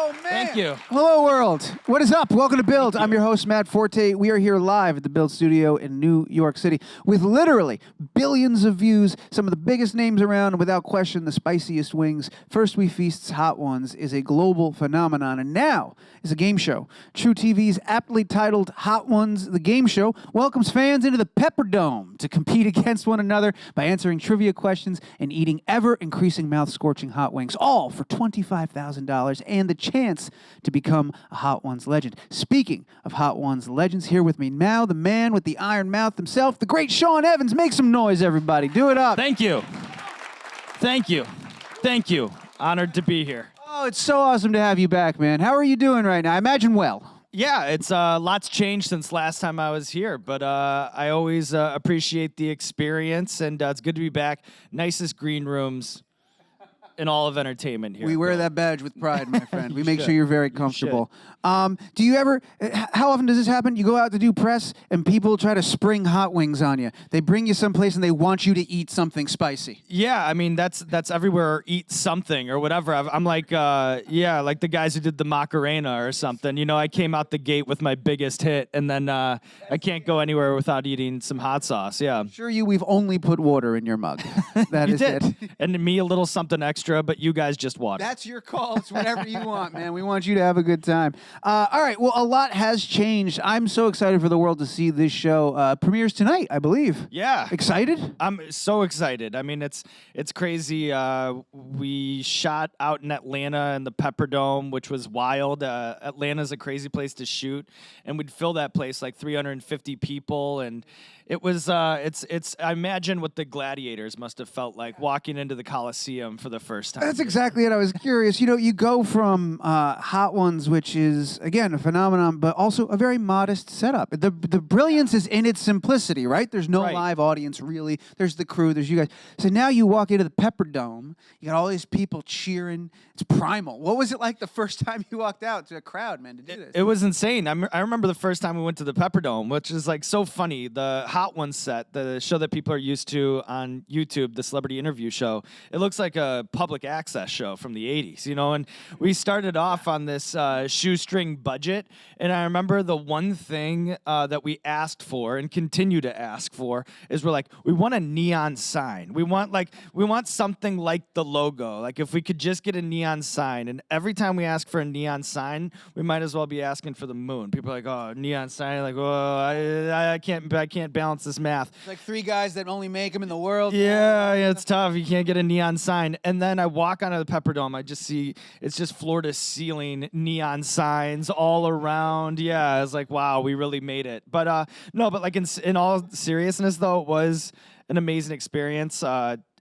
Oh, man. Thank you. Hello, world. What is up? Welcome to Build. I'm your host, Matt Forte. We are here live at the Build Studio in New York City with literally billions of views, some of the biggest names around, and without question, the spiciest wings. First We Feast's Hot Ones is a global phenomenon, and now is a game show. truTV's aptly titled Hot Ones, the game show, welcomes fans into the Pepperdome to compete against one another by answering trivia questions and eating ever-increasing mouth-scorching hot wings, all for $25,000 and the chance to become a Hot Ones legend. Speaking of Hot Ones legends, here with me now, the man with the iron mouth himself, the great Sean Evans. Make some noise, everybody. Do it up. Thank you. Thank you. Thank you. Honored to be here. Oh, it's so awesome to have you back, man. How are you doing right now? I imagine well. Yeah, it's lots changed since last time I was here, but I always appreciate the experience, and it's good to be back. Nicest green rooms in all of entertainment here. We wear that badge with pride, my friend. We make should. sure you're very comfortable. Do you ever, how often does this happen? You go out to do press and people try to spring hot wings on you. They bring you someplace and they want you to eat something spicy. Yeah, I mean, that's everywhere, or eat something or whatever. I'm like, yeah, like the guys who did the Macarena or something. You know, I came out the gate with my biggest hit, and then I can't go anywhere without eating some hot sauce, yeah. Assure you, we've only put water in your mug. That You is did. it. And me a little something extra, but you guys just water. That's your call. It's whatever you want, man. We want you to have a good time. All right. Well, a lot has changed. I'm so excited for the world to see this show. Premieres tonight, I believe. Yeah. Excited? I'm so excited. I mean, it's crazy. We shot out in Atlanta in the Pepperdome, which was wild. Atlanta's a crazy place to shoot, and we'd fill that place like 350 people, and it was it's I imagine what the gladiators must have felt like walking into the Coliseum for the first time. That's exactly it. I was curious. You know, you go from Hot Ones, which is, again, a phenomenon, but also a very modest setup. The brilliance is in its simplicity, right? There's no Right. live audience, really. There's the crew. There's you guys. So now you walk into the Pepperdome. You got all these people cheering. It's primal. What was it like the first time you walked out to a crowd, man, to do this? It was insane. I remember the first time we went to the Pepperdome, which is like so funny. The Hot Ones set, the show that people are used to on YouTube, the celebrity interview show, it looks like a public access show from the 80s, you know? And we started off on this shoestring budget, and I remember the one thing that we asked for and continue to ask for is we're like, we want a neon sign. We want something like the logo. Like if we could just get a neon sign, and every time we ask for a neon sign, we might as well be asking for the moon. People are like, oh, neon sign, like, oh, I can't balance this math. It's like three guys that only make them in the world. Yeah, it's tough. You can't get a neon sign. And then I walk onto the Pepperdome. I just see it's just floor to ceiling neon signs all around. Yeah, it's like, wow, we really made it. But no, but like in all seriousness, though, it was an amazing experience.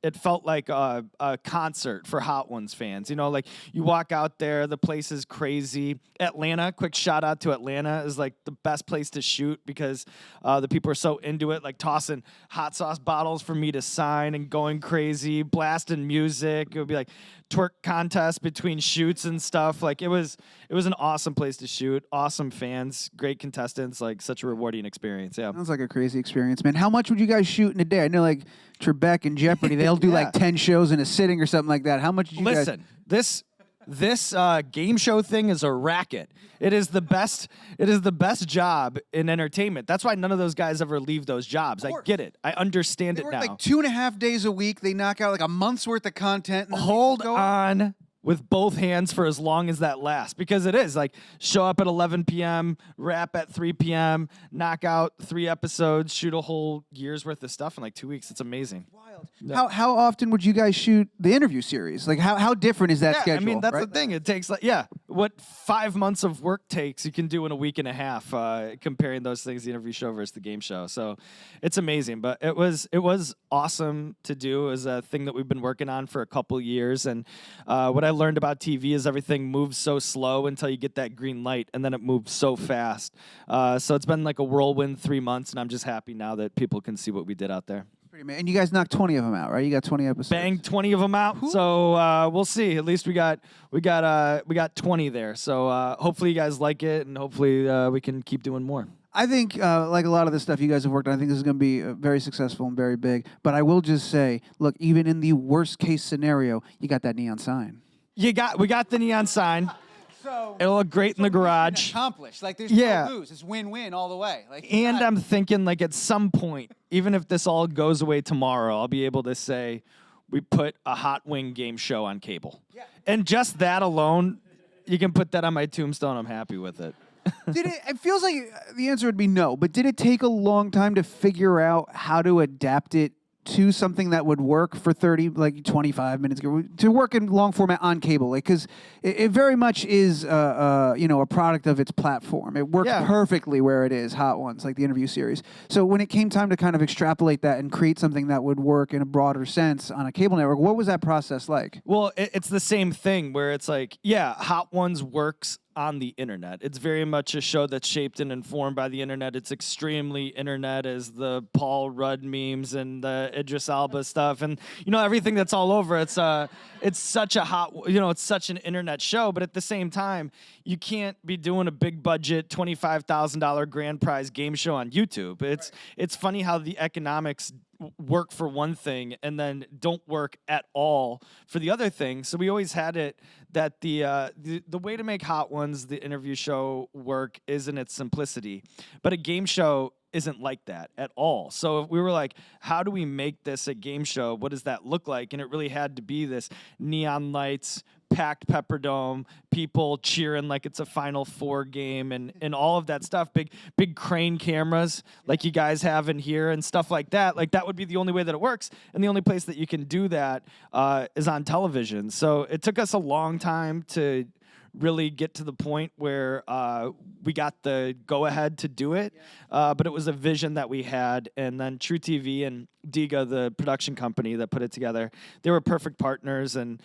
It felt like a concert for Hot Ones fans. You know, like you walk out there, the place is crazy. Atlanta, quick shout out to Atlanta, is like the best place to shoot because the people are so into it, like tossing hot sauce bottles for me to sign and going crazy, blasting music. It would be like twerk contest between shoots and stuff. Like it was an awesome place to shoot. Awesome fans, great contestants, like such a rewarding experience. Yeah. Sounds like a crazy experience, man. How much would you guys shoot in a day? I know, like, Trebek and Jeopardy, they'll do like 10 shows in a sitting or something like that. How much did you guys... Listen, this game show thing is a racket. It is the best job in entertainment. That's why none of those guys ever leave those jobs. I get it. I understand it They work now. like 2.5 days a week. They knock out like a month's worth of content. And then Hold on with both hands for as long as that lasts, because it is like show up at 11 p.m., wrap at 3 p.m., knock out 3 episodes, shoot a whole year's worth of stuff in like 2 weeks. It's amazing. Wild. Yeah. How often would you guys shoot the interview series? Like how different is that schedule? I mean, that's right? the thing. It takes like, what 5 months of work takes, you can do in a week and a half, comparing those things, the interview show versus the game show. So it's amazing, but it was awesome to do. It was a thing that we've been working on for a couple years. And what I learned about TV is everything moves so slow until you get that green light, and then it moves so fast. So it's been like a whirlwind 3 months, and I'm just happy now that people can see what we did out there. Pretty man. And you guys knocked 20 of them out, right? You got 20 episodes. Banged 20 of them out. Ooh. So we'll see. At least we got 20 there. So hopefully you guys like it, and hopefully we can keep doing more. I think, like a lot of the stuff you guys have worked on, I think this is going to be very successful and very big. But I will just say, look, even in the worst case scenario, you got that neon sign. We got the neon sign. So It'll look great in the garage. Accomplished. Like there's Yeah. no lose. It's win-win all the way. Like And I'm thinking, like, at some point, even if this all goes away tomorrow, I'll be able to say we put a hot wing game show on cable. Yeah. And just that alone, you can put that on my tombstone. I'm happy with it. It feels like the answer would be no, but did it take a long time to figure out how to adapt it to something that would work for 25 minutes to work in long format on cable? Like, because it very much is, a product of its platform. It works perfectly where it is, Hot Ones, like the interview series. So when it came time to kind of extrapolate that and create something that would work in a broader sense on a cable network, what was that process like? Well, it's the same thing where it's like, yeah, Hot Ones works on the internet. It's very much a show that's shaped and informed by the internet. It's extremely internet, as the Paul Rudd memes and the Idris Elba stuff, and everything that's all over. It's such a hot, it's such an internet show. But at the same time, you can't be doing a big budget $25,000 grand prize game show on YouTube. It's funny how the economics work for one thing and then don't work at all for the other thing. So we always had it that the way to make Hot Ones, the interview show, work is in its simplicity. But a game show isn't like that at all. So if we were like, how do we make this a game show? What does that look like? And it really had to be this neon lights, packed Pepperdome, people cheering like it's a Final Four game, and all of that stuff. Big crane cameras like you guys have in here and stuff like that. Like that would be the only way that it works, and the only place that you can do that is on television. So it took us a long time to really get to the point where we got the go-ahead to do it, but it was a vision that we had, and then truTV and Diga, the production company that put it together, they were perfect partners, and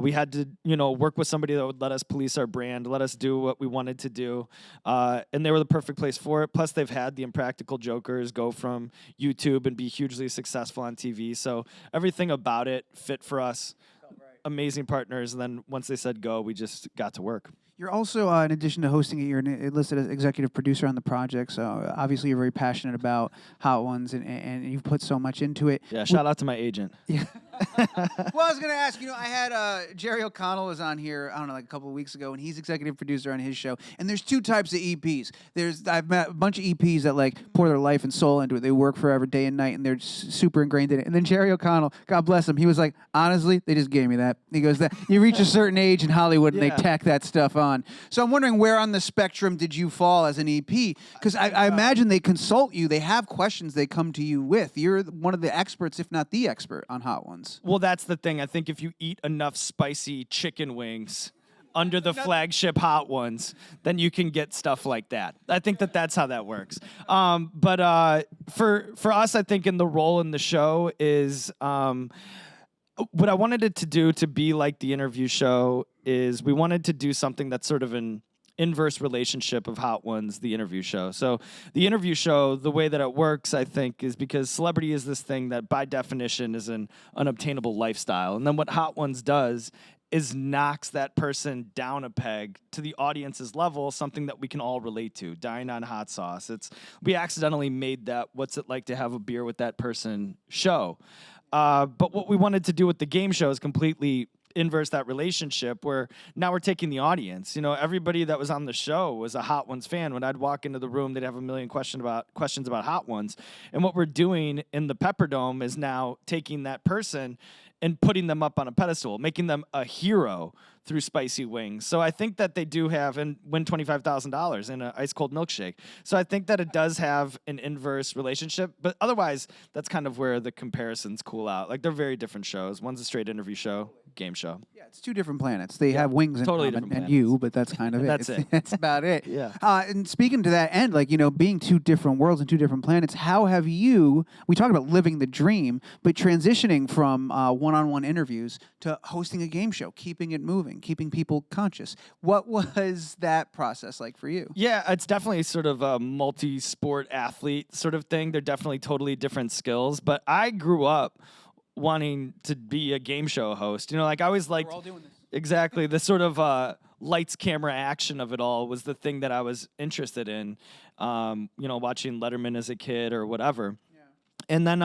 we had to, work with somebody that would let us police our brand, let us do what we wanted to do, and they were the perfect place for it. Plus, they've had the Impractical Jokers go from YouTube and be hugely successful on TV, so everything about it fit for us. Amazing partners, and then once they said go, we just got to work. You're also, in addition to hosting it, you're listed as executive producer on the project, so obviously you're very passionate about Hot Ones, and you've put so much into it. Yeah, shout out to my agent. Yeah. Well, I was going to ask, I had Jerry O'Connell was on here, I don't know, like a couple of weeks ago, and he's executive producer on his show. And there's two types of EPs. I've met a bunch of EPs that like pour their life and soul into it. They work forever, day and night, and they're super ingrained in it. And then Jerry O'Connell, God bless him, he was like, honestly, they just gave me that. He goes, that you reach a certain age in Hollywood and they tack that stuff on. So I'm wondering, where on the spectrum did you fall as an EP? Because I imagine they consult you. They have questions they come to you with. You're one of the experts, if not the expert, on Hot Ones. Well, that's the thing. I think if you eat enough spicy chicken wings under the flagship Hot Ones, then you can get stuff like that. I think that's how that works. But for us, I think in the role in the show is what I wanted it to do to be like the interview show is we wanted to do something that's sort of an inverse relationship of Hot Ones, the interview show. So the interview show, the way that it works, I think, is because celebrity is this thing that by definition is an unobtainable lifestyle. And then what Hot Ones does is knocks that person down a peg to the audience's level, something that we can all relate to, dying on hot sauce. We accidentally made that what's it like to have a beer with that person show. But what we wanted to do with the game show is completely inverse that relationship, where now we're taking the audience. Everybody that was on the show was a Hot Ones fan. When I'd walk into the room, they'd have a million questions about Hot Ones. And what we're doing in the Pepperdome is now taking that person and putting them up on a pedestal, making them a hero through spicy wings. So I think that they do have, and win $25,000 in an ice cold milkshake. So I think that it does have an inverse relationship, but otherwise that's kind of where the comparisons cool out. Like they're very different shows. One's a straight interview show, game show. Yeah, it's two different planets. They have wings in totally common, different and you, but that's kind of it. That's it. That's about it. Yeah. And speaking to that end, like, being two different worlds and two different planets, how have we talked about living the dream, but transitioning from one-on-one interviews to hosting a game show, keeping it moving, keeping people conscious. What was that process like for you? Yeah, it's definitely sort of a multi-sport athlete sort of thing. They're definitely totally different skills, but I grew up wanting to be a game show host. Like I always liked, we're all doing this. Exactly, the sort of lights, camera, action of it all was the thing that I was interested in. Watching Letterman as a kid or whatever. Yeah. And then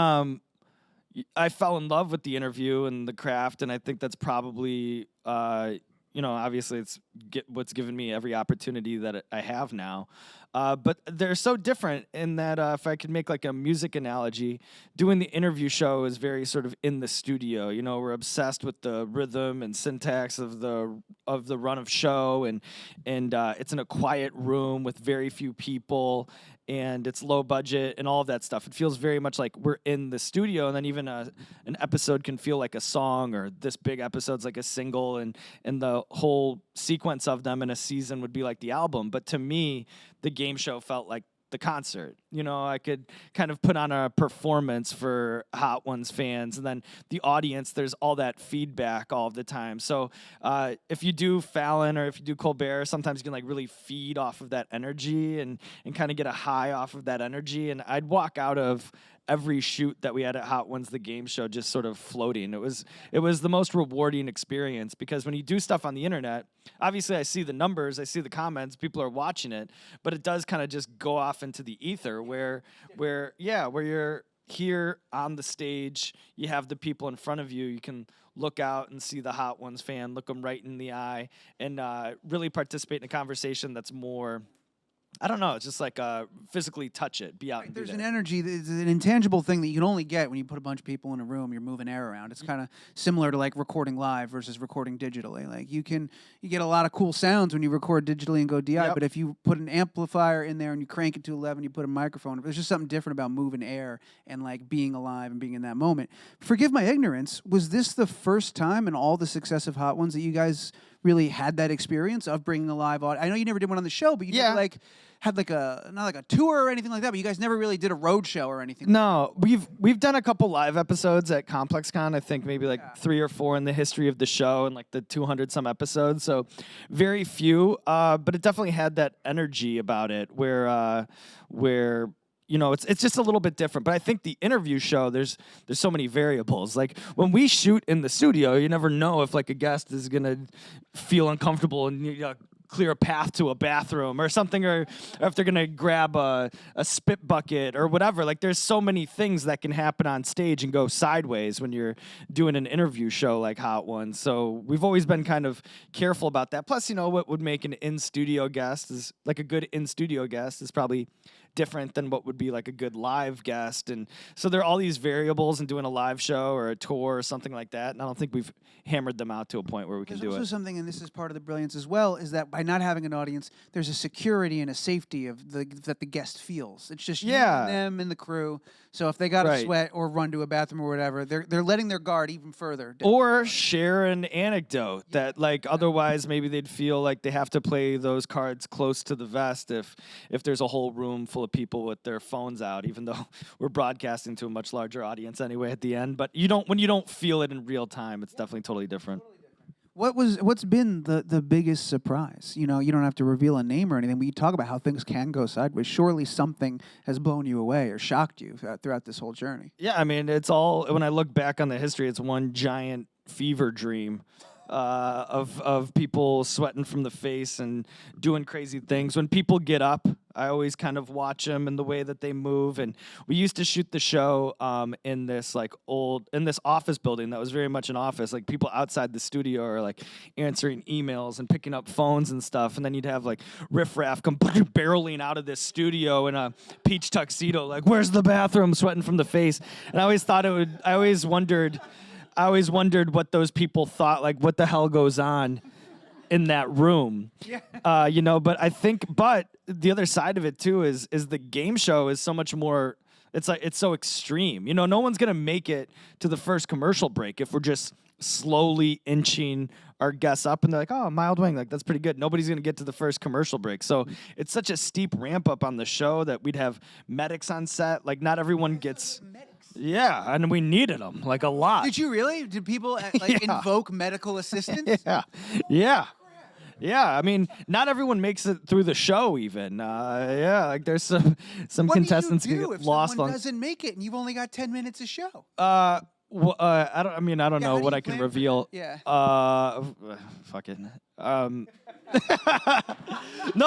I fell in love with the interview and the craft, and I think that's probably, obviously it's what's given me every opportunity that I have now. But they're so different in that if I could make like a music analogy, doing the interview show is very sort of in the studio. You know, we're obsessed with the rhythm and syntax of the run of show, and it's in a quiet room with very few people, and it's low budget and all of that stuff. It feels very much like we're in the studio, and then even an episode can feel like a song, or this big episode's like a single, and the whole sequence of them in a season would be like the album. But to me, the game show felt like the concert. You know, I could kind of put on a performance for Hot Ones fans, and then the audience, there's all that feedback all the time. So if you do Fallon or if you do Colbert, sometimes you can like really feed off of that energy and kind of get a high off of that energy. And I'd walk out of every shoot that we had at Hot Ones, the game show, just sort of floating. It was the most rewarding experience, because when you do stuff on the internet, obviously I see the numbers, I see the comments, people are watching it, but it does kind of just go off into the ether where you're here on the stage, you have the people in front of you, you can look out and see the Hot Ones fan, look them right in the eye, and really participate in a conversation that's more, I don't know, it's just like physically touch it, be out and There's do an that. energy, there's an intangible thing that you can only get when you put a bunch of people in a room, you're moving air around. It's kind of similar to like recording live versus recording digitally. Like you get a lot of cool sounds when you record digitally and go DI, Yep. but if you put an amplifier in there and you crank it to 11, you put a microphone, there's just something different about moving air and like being alive and being in that moment. Forgive my ignorance, was this the first time in all the successive Hot Ones that you guys really had that experience of bringing a live audience? I know you never did one on the show, but you never like had like not like a tour or anything like that, but you guys never really did a road show or anything. No, we've done a couple live episodes at ComplexCon. I think maybe like 3 or 4 in the history of the show, and like the 200 some episodes. So very few, but it definitely had that energy about it where you know, it's just a little bit different. But I think the interview show, there's so many variables. Like when we shoot in the studio, you never know if like a guest is gonna feel uncomfortable and clear a path to a bathroom or something, or if they're gonna grab a spit bucket or whatever. Like there's so many things that can happen on stage and go sideways when you're doing an interview show like Hot Ones. So we've always been kind of careful about that. Plus, you know, what would make an in-studio guest is like a good in-studio guest is probably different than what would be like a good live guest. And so there are all these variables in doing a live show or a tour or something like that. And I don't think we've hammered them out to a point where we can do it. There's also something, and this is part of the brilliance as well, is that by not having an audience, there's a security and a safety of that the guest feels. It's just you and them and the crew. So if they got to sweat or run to a bathroom or whatever, they're letting their guard even further down. Or share an anecdote that like otherwise maybe they'd feel like they have to play those cards close to the vest if there's a whole room full of people with their phones out, even though we're broadcasting to a much larger audience anyway at the end. But when you don't feel it in real time, it's definitely totally different. What's been the biggest surprise? You know, you don't have to reveal a name or anything, but you talk about how things can go sideways. Surely something has blown you away or shocked you throughout this whole journey. Yeah, I mean, it's all, when I look back on the history, it's one giant fever dream of people sweating from the face and doing crazy things. When people get up, I always kind of watch them and the way that they move. And we used to shoot the show in this office building that was very much an office. Like people outside the studio are like answering emails and picking up phones and stuff. And then you'd have like riffraff come barreling out of this studio in a peach tuxedo, like, where's the bathroom, sweating from the face. And I always wondered what those people thought, like what the hell goes on in that room. You know, but the other side of it too is the game show is so much more, it's so extreme. You know, no one's gonna make it to the first commercial break if we're just slowly inching our guests up and they're like, oh, mild wing, like that's pretty good. Nobody's gonna get to the first commercial break. So it's such a steep ramp up on the show that we'd have medics on set. Like not everyone gets. Yeah, and we needed them, like a lot. Did you really? Did people invoke medical assistance? Yeah, I mean, not everyone makes it through the show even. Like there's some contestants who get lost if someone on. doesn't make it and you've only got 10 minutes of show? I don't know what I can reveal. Yeah. Fuck it. No,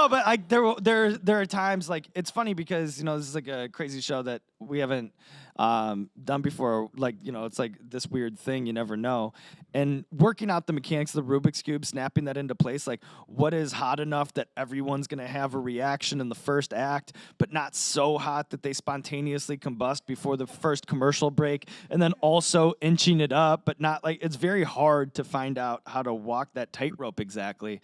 but there are times like it's funny because this is like a crazy show that we haven't done before. Like it's like this weird thing you never know, and working out the mechanics of the Rubik's cube, snapping that into place. Like what is hot enough that everyone's gonna have a reaction in the first act, but not so hot that they spontaneously combust before the first commercial break, and then also inching it up, but not like it's very hard to find out how to walk that tightrope exactly.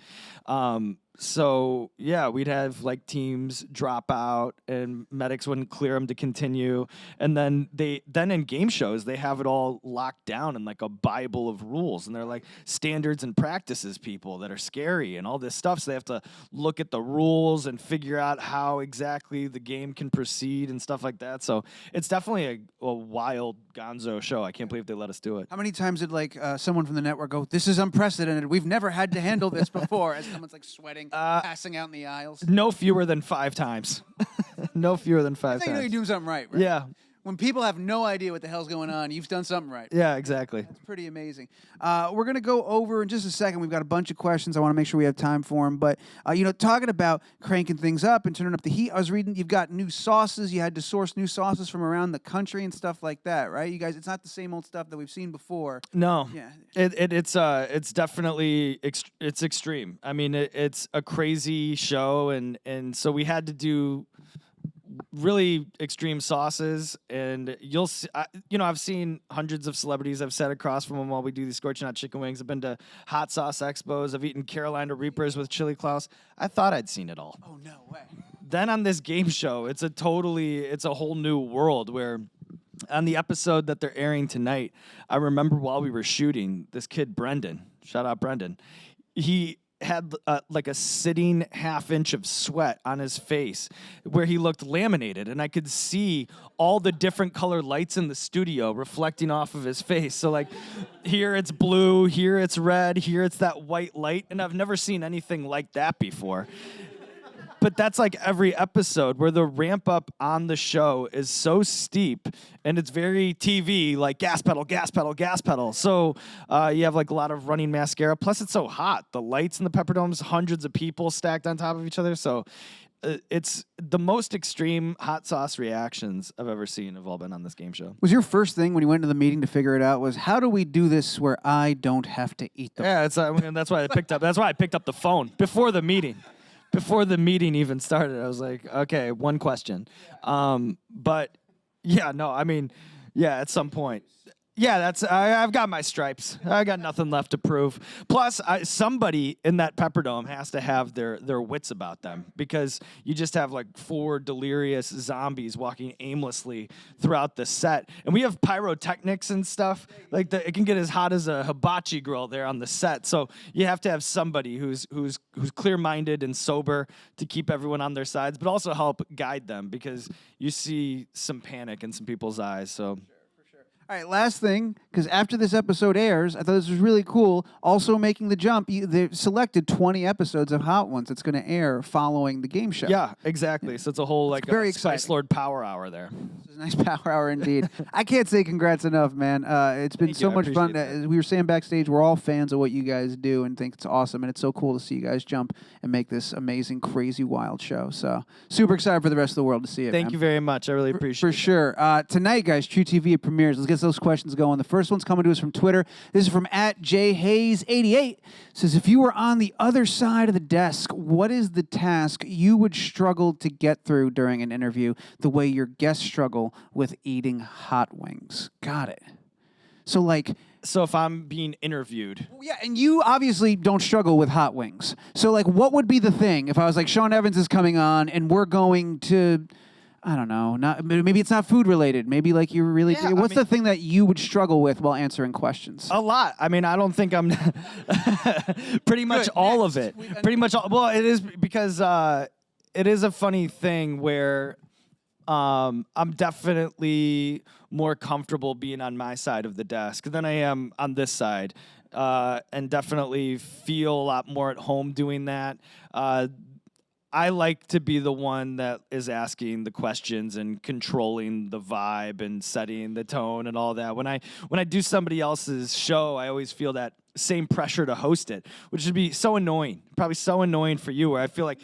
So yeah, we'd have like teams drop out and medics wouldn't clear them to continue. And then in game shows, they have it all locked down in like a Bible of rules. And they're like standards and practices people that are scary and all this stuff. So they have to look at the rules and figure out how exactly the game can proceed and stuff like that. So it's definitely a wild gonzo show. I can't believe they let us do it. How many times did like someone from the network go, "This is unprecedented. We've never had to handle this before," as someone's like sweating, passing out in the aisles? No fewer than 5 times. No fewer than 5 I think you know times. you're doing something right? Yeah. When people have no idea what the hell's going on, you've done something right. Yeah, exactly. That's pretty amazing. We're going to go over in just a second. We've got a bunch of questions. I want to make sure we have time for them. But, talking about cranking things up and turning up the heat, I was reading you've got new sauces. You had to source new sauces from around the country and stuff like that, right? You guys, it's not the same old stuff that we've seen before. No. Yeah. It's definitely it's extreme. I mean, it's a crazy show, and so we had to do really extreme sauces, and you'll see, I've seen hundreds of celebrities. I've sat across from them while we do these scorching hot chicken wings. I've been to hot sauce expos. I've eaten Carolina Reapers with Chili Klaus. I thought I'd seen it all. Oh, no way. Then on this game show, it's a whole new world where on the episode that they're airing tonight, I remember while we were shooting, this kid, Brendan, shout out Brendan, he had like a sitting half-inch of sweat on his face where he looked laminated, and I could see all the different color lights in the studio reflecting off of his face. So like here it's blue, here it's red, here it's that white light, and I've never seen anything like that before. But that's like every episode where the ramp up on the show is so steep, and it's very TV, like gas pedal, gas pedal, gas pedal. So you have like a lot of running mascara. Plus it's so hot. The lights in the Pepperdome's hundreds of people stacked on top of each other. So it's the most extreme hot sauce reactions I've ever seen have all been on this game show. Was your first thing when you went to the meeting to figure it out was, how do we do this where I don't have to eat them? Yeah, that's why I picked up the phone before the meeting. Before the meeting even started, I was like, okay, one question. But yeah, no, I mean, yeah, at some point. Yeah, I've got my stripes. I got nothing left to prove. Plus, somebody in that Pepperdome has to have their wits about them, because you just have like 4 delirious zombies walking aimlessly throughout the set. And we have pyrotechnics and stuff. Like it can get as hot as a hibachi grill there on the set. So you have to have somebody who's clear-minded and sober to keep everyone on their sides, but also help guide them, because you see some panic in some people's eyes. So. All right, last thing, because after this episode airs, I thought this was really cool. Also making the jump, they selected 20 episodes of Hot Ones that's going to air following the game show. Yeah, exactly. So it's a whole like very Spice Lord Power Hour there. It's a nice power hour indeed. I can't say congrats enough, man. It's been so much fun. As we were saying backstage, we're all fans of what you guys do and think it's awesome. And it's so cool to see you guys jump and make this amazing, crazy, wild show. So super excited for the rest of the world to see it. Thank you very much. I really appreciate it. For sure. Tonight, guys, truTV premieres. Let's get those questions going. The first one's coming to us from Twitter. This is from @JHayes88. It says, if you were on the other side of the desk, what is the task you would struggle to get through during an interview the way your guests struggle with eating hot wings? Got it. So if I'm being interviewed. Yeah, and you obviously don't struggle with hot wings. So what would be the thing if I was like, Sean Evans is coming on and we're going to, I don't know, maybe it's not food related. Maybe like you're really, what's the thing that you would struggle with while answering questions? A lot. I mean, I don't think I'm pretty much all of it. Pretty much all. Well, it is because it is a funny thing where I'm definitely more comfortable being on my side of the desk than I am on this side, and definitely feel a lot more at home doing that. I like to be the one that is asking the questions and controlling the vibe and setting the tone and all that. When I do somebody else's show, I always feel that same pressure to host it, which would be so annoying. Probably so annoying for you, where I feel like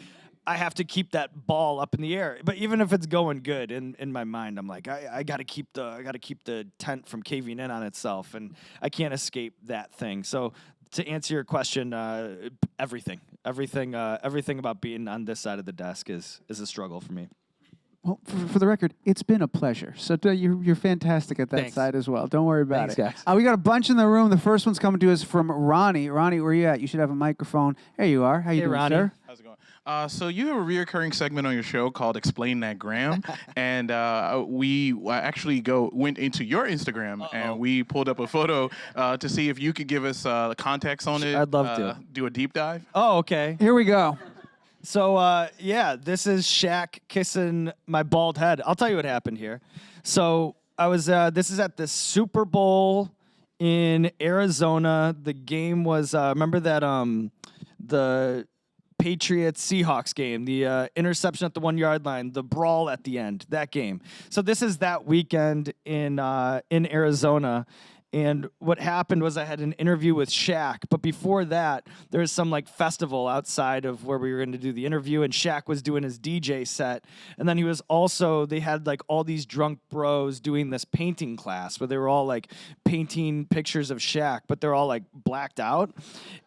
I have to keep that ball up in the air. But even if it's going good, in my mind, I'm like, I gotta keep the tent from caving in on itself, and I can't escape that thing. So to answer your question, everything about being on this side of the desk is a struggle for me. Well, for the record, it's been a pleasure. So you're fantastic at that Thanks. side as well. Don't worry about Thanks, it. guys. We got a bunch in the room. The first one's coming to us from Ronnie. Ronnie, where you at? You should have a microphone. There you are. How you doing, Ronnie. sir? How's it going? So you have a reoccurring segment on your show called "Explain That Gram," and we actually went into your Instagram and we pulled up a photo to see if you could give us context on it. I'd love to do a deep dive. Oh, okay. Here we go. So, this is Shaq kissing my bald head. I'll tell you what happened here. So, this is at the Super Bowl in Arizona. The game was, remember that, the Patriots-Seahawks game, the interception at the 1-yard line, the brawl at the end, that game. So, this is that weekend in Arizona. And what happened was I had an interview with Shaq, but before that, there was some like festival outside of where we were going to do the interview, and Shaq was doing his DJ set. And then they had like all these drunk bros doing this painting class where they were all like painting pictures of Shaq, but they're all like blacked out.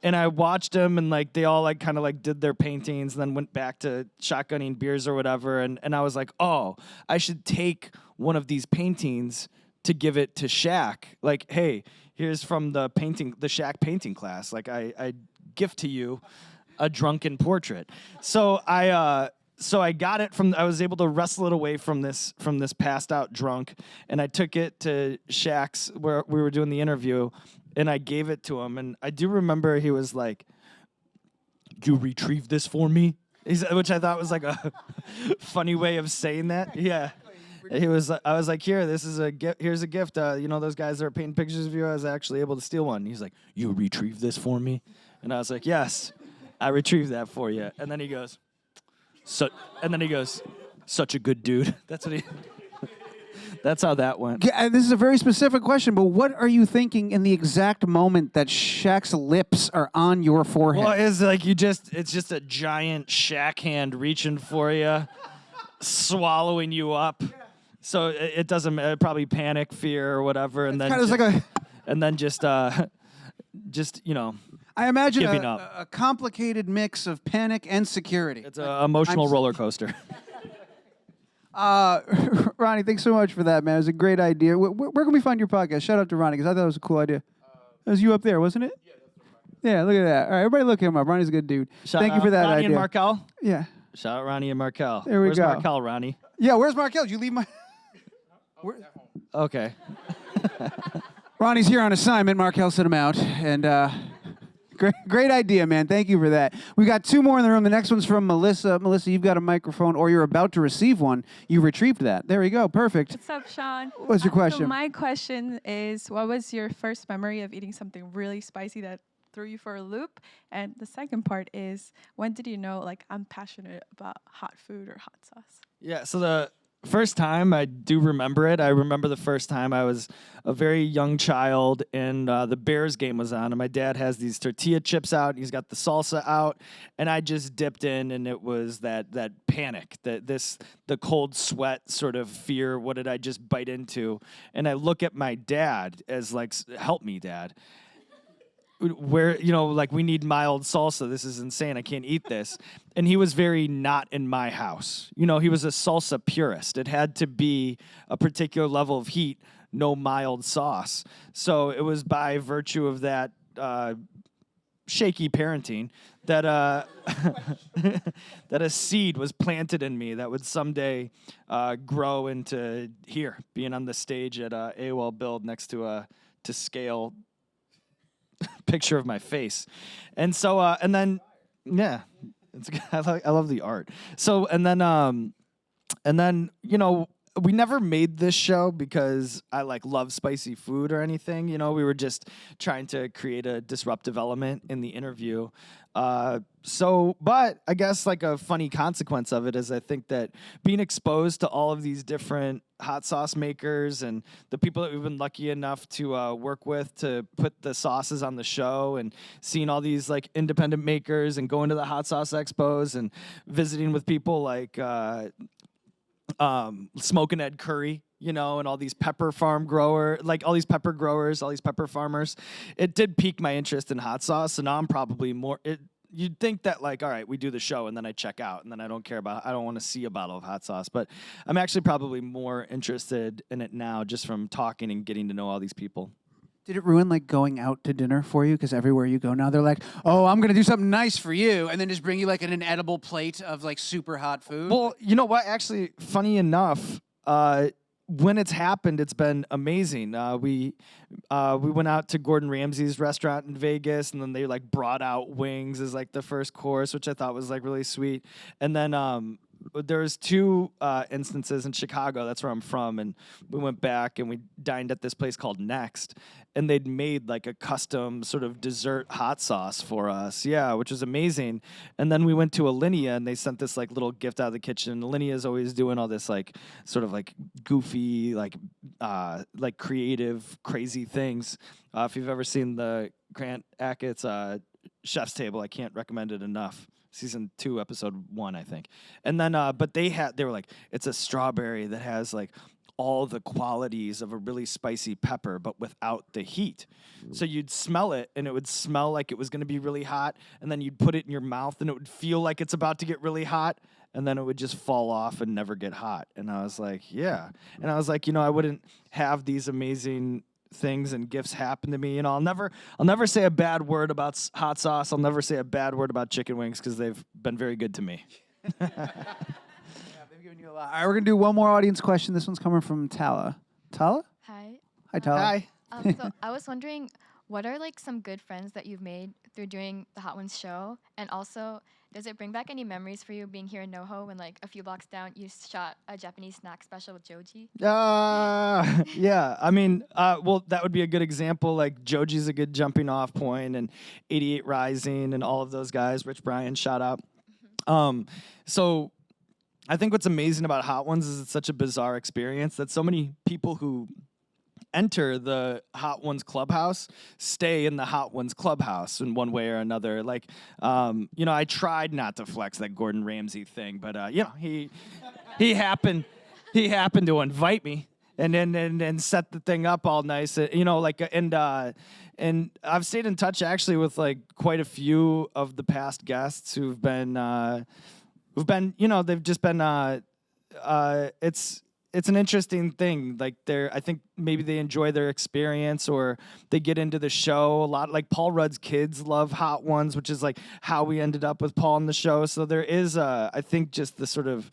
And I watched them, and like they all like kind of like did their paintings and then went back to shotgunning beers or whatever. And I was like, oh, I should take one of these paintings to give it to Shaq. Like, hey, here's from the Shaq painting class. Like, I gift to you a drunken portrait. So I got it I was able to wrestle it away from this passed out drunk, and I took it to Shaq's where we were doing the interview, and I gave it to him. And I do remember he was like, "You retrieve this for me?" Which I thought was like a funny way of saying that. Yeah. I was like, here, this is a gift. Here's a gift. Those guys that are painting pictures of you, I was actually able to steal one. And he's like, you retrieve this for me? And I was like, yes, I retrieved that for you. And then he goes, such a good dude. That's how that went. Yeah, this is a very specific question, but what are you thinking in the exact moment that Shaq's lips are on your forehead? Well, it's like it's just a giant Shaq hand reaching for you, swallowing you up. So it doesn't probably panic, fear, or whatever, and then kind of like and then just I imagine giving a complicated mix of panic and security. It's an emotional roller coaster. Ronnie, thanks so much for that, man. It was a great idea. Where can we find your podcast? Shout out to Ronnie, because I thought it was a cool idea. It was you up there, wasn't it? Yeah, that's right. Yeah, look at that. All right, everybody look him up. Ronnie's a good dude. Thank you for that Ronnie idea. And Markel? Yeah. Shout out Ronnie and Markel. There we Where's go. Markel, Ronnie? Yeah, where's Markel? Did you leave my... Okay. Ronnie's here on assignment. Markel sent him out. And great idea, man. Thank you for that. We got two more in the room. The next one's from Melissa. Melissa, you've got a microphone, or you're about to receive one. You retrieved that. There we go. Perfect. What's up, Sean? What's your question? So my question is, what was your first memory of eating something really spicy that threw you for a loop? And the second part is, when did you know, like, I'm passionate about hot food or hot sauce? Yeah, so the first time, I do remember it. I remember the first time I was a very young child, and the Bears game was on, and my dad has these tortilla chips out, and he's got the salsa out, and I just dipped in, and it was that panic, the cold sweat sort of fear. What did I just bite into? And I look at my dad as like, help me, Dad. Where, like, we need mild salsa. This is insane. I can't eat this. And he was very not in my house. He was a salsa purist. It had to be a particular level of heat, no mild sauce. So it was by virtue of that shaky parenting that that a seed was planted in me that would someday grow into here, being on the stage at AOL Build next to scale picture of my face. And so and then I love the art. So and then we never made this show because I like love spicy food or anything. You know, we were just trying to create a disruptive element in the interview. But I guess like a funny consequence of it is I think that being exposed to all of these different hot sauce makers and the people that we've been lucky enough to work with to put the sauces on the show, and seeing all these like independent makers and going to the hot sauce expos and visiting with people like Smokin' Ed Curry, you know, and all these pepper growers, all these pepper farmers. It did pique my interest in hot sauce, and now I'm probably more. You'd think that like, all right, we do the show and then I check out and then I don't want to see a bottle of hot sauce, but I'm actually probably more interested in it now just from talking and getting to know all these people. Did it ruin like going out to dinner for you? Because everywhere you go now, they're like, "Oh, I'm gonna do something nice for you," and then just bring you like an edible plate of like super hot food. Well, you know what? Actually, funny enough, when it's happened, it's been amazing. We went out to Gordon Ramsay's restaurant in Vegas, and then they like brought out wings as like the first course, which I thought was like really sweet. And then there's two instances in Chicago. That's where I'm from, and we went back and we dined at this place called Next, and they'd made like a custom sort of dessert hot sauce for us. Yeah, which was amazing. And then we went to Alinea, and they sent this like little gift out of the kitchen. Alinea is always doing all this like sort of like goofy, like creative, crazy things. If you've ever seen the Grant Achatz Chef's Table, I can't recommend it enough. Season 2, episode 1, I think. And then, but they were like, it's a strawberry that has like all the qualities of a really spicy pepper, but without the heat. So you'd smell it, and it would smell like it was going to be really hot, and then you'd put it in your mouth, and it would feel like it's about to get really hot, and then it would just fall off and never get hot. And I was like, yeah. And I was like, you know, I wouldn't have these amazing things and gifts happen to me. You know, I'll never say a bad word about hot sauce. I'll never say a bad word about chicken wings because they've been very good to me. Yeah, they've given you a lot. All right, we're gonna do one more audience question. This one's coming from Tala. Tala? Hi. Hi, Tala. Hi. So I was wondering, what are like some good friends that you've made through doing the Hot Ones show? And also, does it bring back any memories for you being here in NoHo when like a few blocks down you shot a Japanese snack special with Joji? Yeah. I mean, well, that would be a good example. Like Joji's a good jumping off point, and 88 Rising and all of those guys. Rich Bryan, shout out. So I think what's amazing about Hot Ones is it's such a bizarre experience that so many people who enter the Hot Ones clubhouse stay in the Hot Ones clubhouse in one way or another. Like, you know, I tried not to flex that Gordon Ramsay thing, but you know, he happened to invite me and set the thing up all nice. You know, like and I've stayed in touch actually with like quite a few of the past guests who've been you know, they've just been it's an interesting thing. Like I think maybe they enjoy their experience or they get into the show a lot. Like Paul Rudd's kids love Hot Ones, which is like how we ended up with Paul in the show. So there is I think just the sort of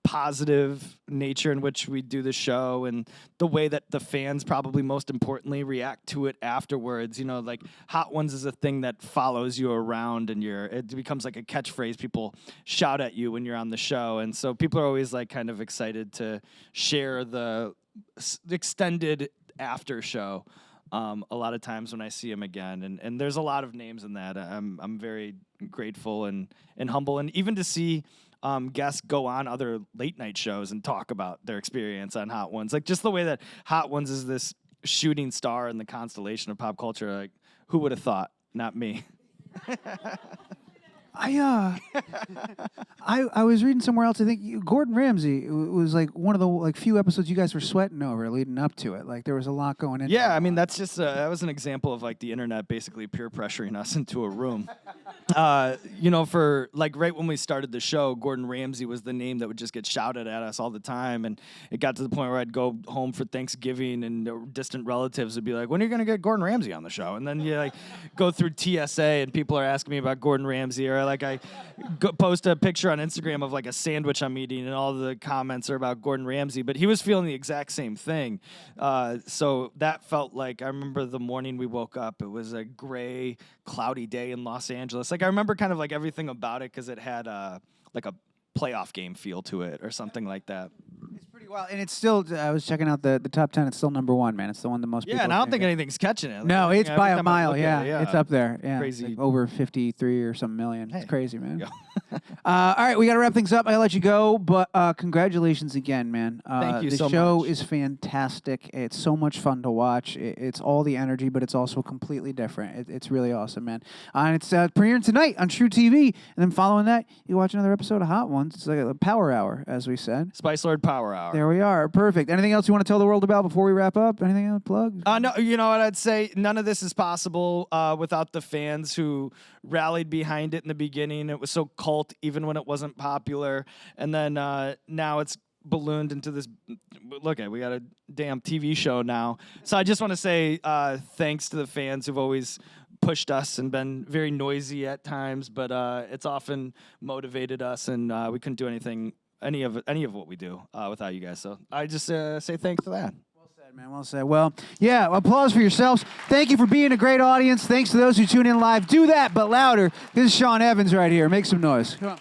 positive nature in which we do the show and the way that the fans probably most importantly react to it afterwards. You know, like Hot Ones is a thing that follows you around and it becomes like a catchphrase. People shout at you when you're on the show. And so people are always like kind of excited to share the extended after show. A lot of times when I see him again, and there's a lot of names in that. I'm very grateful and humble, and even to see guests go on other late night shows and talk about their experience on Hot Ones, like just the way that Hot Ones is this shooting star in the constellation of pop culture. Like, who would have thought? Not me. I was reading somewhere else. I think Gordon Ramsay was like one of the like few episodes you guys were sweating over leading up to it. Like there was a lot going in. Yeah, I mean that's just that was an example of like the internet basically peer pressuring us into a room. You know, for like right when we started the show, Gordon Ramsay was the name that would just get shouted at us all the time, and it got to the point where I'd go home for Thanksgiving and distant relatives would be like, "When are you going to get Gordon Ramsay on the show?" And then you like go through TSA and people are asking me about Gordon Ramsay, or like I post a picture on Instagram of like a sandwich I'm eating and all the comments are about Gordon Ramsay, but he was feeling the exact same thing. So that felt like, I remember the morning we woke up, it was a gray, cloudy day in Los Angeles. Like I remember kind of like everything about it because it had like a playoff game feel to it or something like that. It's pretty Well, and it's still, I was checking out the top 10. It's still number 1, man. It's the one the most people. Yeah, and I don't can think get. anything's catching it. No, Like, it's every by a time I mile. look Yeah. at it, It's up there. Yeah, Crazy. It's like over 53 or some million. Hey, It's crazy, man. you All right, we got to wrap things up. I gotta let you go, but congratulations again, man. Thank you the so show much. is fantastic. It's so much fun to watch. It's all the energy, but it's also completely different. It's really awesome, man. And it's premiering tonight on truTV, and then following that, you watch another episode of Hot Ones. It's like a power hour, as we said. Spice Lord Power Hour. There we are. Perfect. Anything else you want to tell the world about before we wrap up? Anything else to plug? No, you know what I'd say? None of this is possible without the fans who rallied behind it in the beginning. It was so cult even when it wasn't popular. And then now it's ballooned into this. Look at, we got a damn TV show now. So I just want to say thanks to the fans who've always pushed us and been very noisy at times, but it's often motivated us, and we couldn't do any of what we do without you guys. So I just say thanks for that. Well said, man. Well said. Well, yeah, applause for yourselves. Thank you for being a great audience. Thanks to those who tune in live. Do that, but louder. This is Sean Evans right here. Make some noise. Come on.